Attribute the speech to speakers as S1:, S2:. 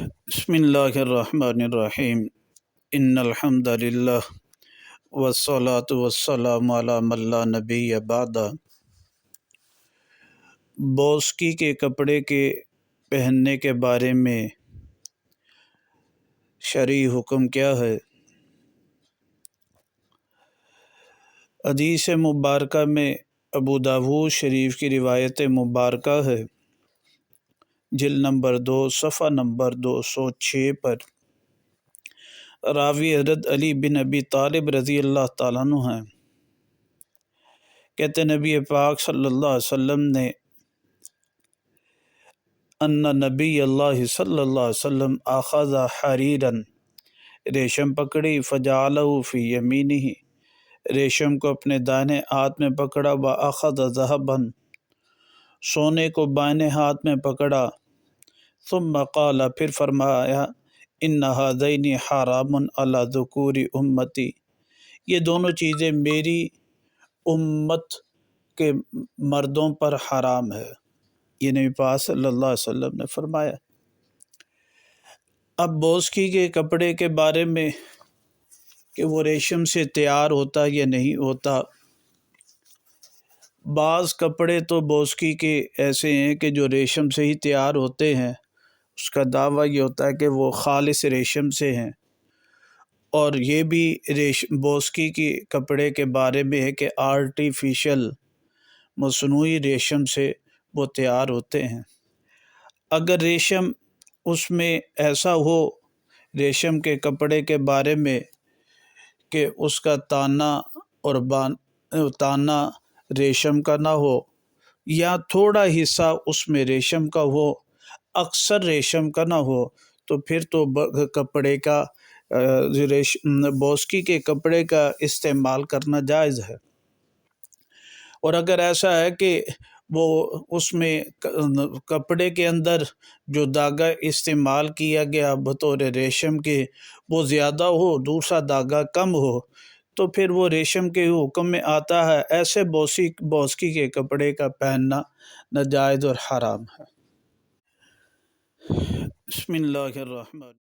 S1: بسم اللہ الرحمن الرحیم ان الحمد للہ والصلاة والسلام علی من لا نبی بعد۔ بوسکی کے کپڑے کے پہننے کے بارے میں شرعی حکم کیا ہے؟ حدیث مبارکہ میں ابو داود شریف کی روایت مبارکہ ہے، جلد نمبر 2 صفحہ نمبر 206 پر راوی حضرت علی بن ابی طالب رضی اللہ تعالیٰ عنہ ہیں۔ کہتے نبی پاک صلی اللہ علیہ وسلم نے ان نبی اللہ صلی اللہ علیہ وسلم اخذ حریرن، ریشم پکڑی، فجعلہ فی یمینہ، ریشم کو اپنے دائیں ہاتھ میں پکڑا، واخذ ذهبا، سونے کو بائیں ہاتھ میں پکڑا، ثم قال، پھر فرمایا، ان ہذین حرام علی ذکور امتی، یہ دونوں چیزیں میری امت کے مردوں پر حرام ہے، یہ نبی پاک صلی اللہ علیہ وسلم نے فرمایا۔ اب بوسکی کے کپڑے کے بارے میں کہ وہ ریشم سے تیار ہوتا یا نہیں ہوتا، بعض کپڑے تو بوسکی کے ایسے ہیں کہ جو ریشم سے ہی تیار ہوتے ہیں، اس کا دعویٰ یہ ہوتا ہے کہ وہ خالص ریشم سے ہیں، اور یہ بھی بوسکی کی کپڑے کے بارے میں ہے کہ آرٹیفیشل مصنوعی ریشم سے وہ تیار ہوتے ہیں۔ اگر ریشم اس میں ایسا ہو ریشم کے کپڑے کے بارے میں کہ اس کا تانا اور تانا ریشم کا نہ ہو، یا تھوڑا حصہ اس میں ریشم کا ہو، اکثر ریشم کا نہ ہو، تو پھر تو کپڑے کا بوسکی کے کپڑے کا استعمال کرنا جائز ہے۔ اور اگر ایسا ہے کہ وہ اس میں کپڑے کے اندر جو دھاگا استعمال کیا گیا بطور ریشم کے وہ زیادہ ہو، دوسرا دھاگا کم ہو، تو پھر وہ ریشم کے حکم میں آتا ہے، ایسے بوسکی کے کپڑے کا پہننا ناجائز اور حرام ہے۔ بسم اللہ الرحمن